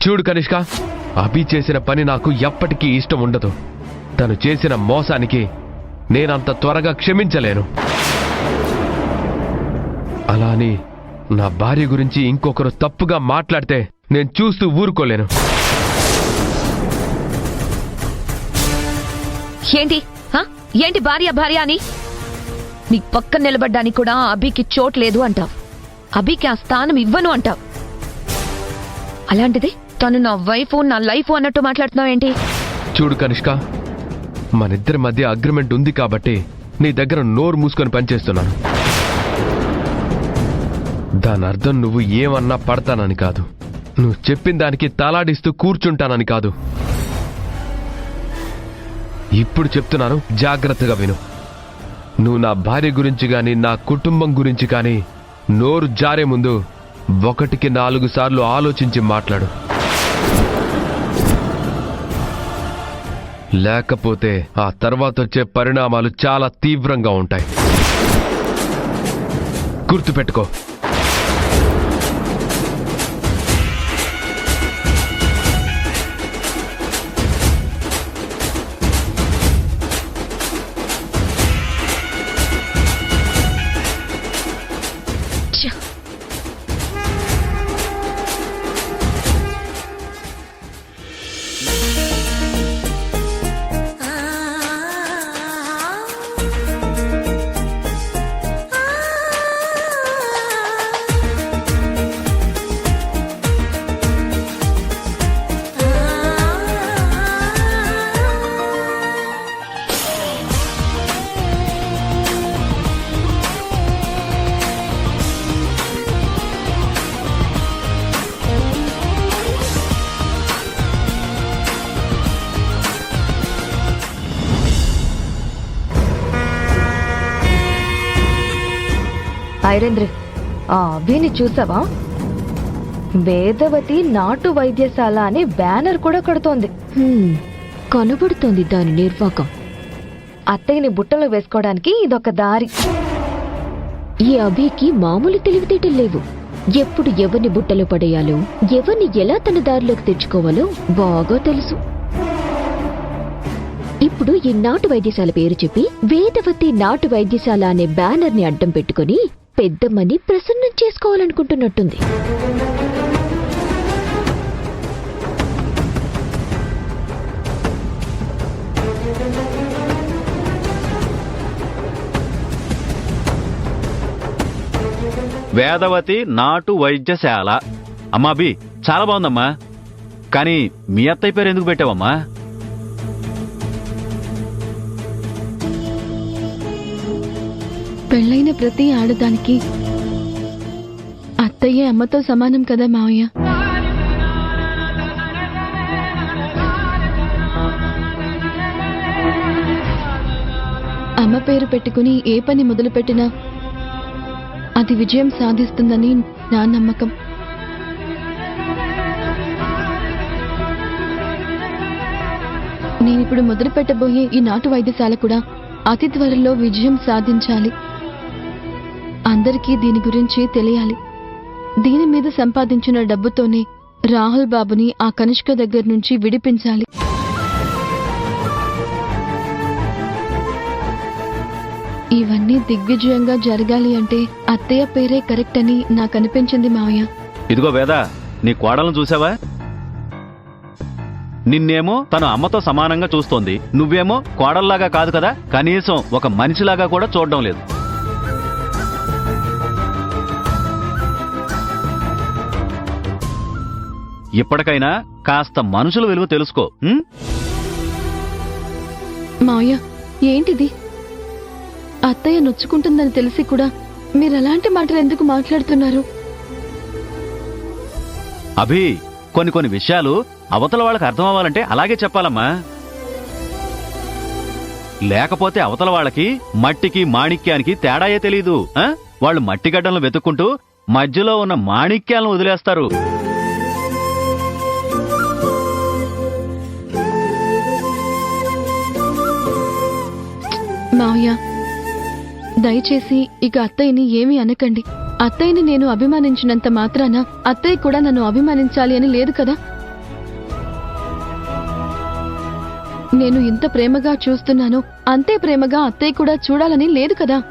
చూడు కనిష్క, అభి చేసిన పని నాకు ఎప్పటికీ ఇష్టం ఉండదు. తను చేసిన మోసానికి నేనంత త్వరగా క్షమించలేను. అలా అని నా భార్య గురించి ఇంకొకరు తప్పుగా మాట్లాడితే నేను చూస్తూ ఊరుకోలేను. ఏంటి ఏంటి భార్య భార్య అని? నీ పక్కన నిలబడ్డానికి కూడా అభికి చోటు లేదు అంటావు. అభికి ఆ స్థానం ఇవ్వను అంటావు. అలాంటిది తను నా వైఫ్ నా లైఫ్ అన్నట్టు మాట్లాడుతున్నావు ఏంటి? చూడు కనిష్క, మనిద్దరి మధ్య అగ్రిమెంట్ ఉంది కాబట్టి నీ దగ్గర నోరు మూసుకొని పనిచేస్తున్నాను. దాని అర్థం నువ్వు ఏమన్నా పడతానని కాదు, నువ్వు చెప్పిన దానికి తలాడిస్తూ కూర్చుంటానని కాదు. ఇప్పుడు చెప్తున్నాను, జాగ్రత్తగా విను. నువ్వు నా భార్య గురించి గాని నా కుటుంబం గురించి కానీ నోరు జారే ముందు 1కి 4 సార్లు ఆలోచించి మాట్లాడు. లేకపోతే ఆ తర్వాత వచ్చే పరిణామాలు చాలా తీవ్రంగా ఉంటాయి. గుర్తుపెట్టుకో. ఐరేంద్ర, ఆ అభిని చూసావా? వేదవతి నాటు వైద్యశాల అని బ్యానర్ కూడా కడుతోంది. కనబడుతోంది దాని నిర్వాకం. అత్తయ్యని బుట్టలో వేసుకోవడానికి ఇదొక దారి. ఈ అభికి మామూలు తెలివితేటలు లేవు. ఎప్పుడు ఎవరిని బుట్టలో పడేయాలో, ఎవరిని ఎలా తన దారిలోకి తెచ్చుకోవాలో బాగా తెలుసు. ఇప్పుడు ఈ నాటు వైద్యశాల పేరు చెప్పి వేదవతి నాటు వైద్యశాల అనే బ్యానర్ ని అడ్డం పెట్టుకుని పెద్దమ్మని ప్రసన్నం చేసుకోవాలనుకుంటున్నట్టుంది. వేదవతి నాటు వైద్యశాల. అమ్మా అభి, చాలా బాగుందమ్మా. కానీ మీ అత్తయ్య పేరు ఎందుకు పెట్టావమ్మా? పెళ్లైన ప్రతి ఆడదానికి అత్తయ్య అమ్మతో సమానం కదా మావయ్య. అమ్మ పేరు పెట్టుకుని ఏ పని మొదలుపెట్టినా అది విజయం సాధిస్తుందని నా నమ్మకం. నేనిప్పుడు మొదలు పెట్టబోయే ఈ నాటు వైద్యశాల కూడా అతి త్వరలో విజయం సాధించాలి. అందరికీ దీని గురించి తెలియాలి. దీని మీద సంపాదించిన డబ్బుతోనే రాహుల్ బాబుని ఆ కనిష్క దగ్గర నుంచి విడిపించాలి. ఇవన్నీ దిగ్విజయంగా జరగాలి అంటే అత్తయ్య పేరే కరెక్ట్ అని నాకు అనిపించింది మావయ్య. ఇదిగో వేద, నీ కోడలను చూసావా? నిన్నేమో తను అమ్మతో సమానంగా చూస్తోంది, నువ్వేమో కోడల్లాగా కాదు కదా, కనీసం ఒక మనిషిలాగా కూడా చూడడం లేదు. ఇప్పటికైనా కాస్త మనుషుల విలువ తెలుసుకో. మావయ్య, ఏంటిది? అత్తయ్య నొచ్చుకుంటుందని తెలిసి కూడా మీరు అలాంటి మాటలు ఎందుకు మాట్లాడుతున్నారు? అభి, కొన్ని విషయాలు అవతల వాళ్ళకి అర్థం అవ్వాలంటే అలాగే చెప్పాలమ్మా. లేకపోతే అవతల వాళ్ళకి మట్టికి మాణిక్యానికి తేడాయే తెలీదు. వాళ్ళు మట్టి గడ్డలను వెతుక్కుంటూ మధ్యలో ఉన్న మాణిక్యాలను వదిలేస్తారు. మావయ్య, దయచేసి ఇక అత్తయ్యని ఏమీ అనకండి. అత్తయ్యని నేను అభిమానించినంత మాత్రాన అత్తయ్య కూడా నన్ను అభిమానించాలి అని లేదు కదా. నేను ఇంత ప్రేమగా చూస్తున్నాను, అంతే ప్రేమగా అత్తయ్య కూడా చూడాలని లేదు కదా.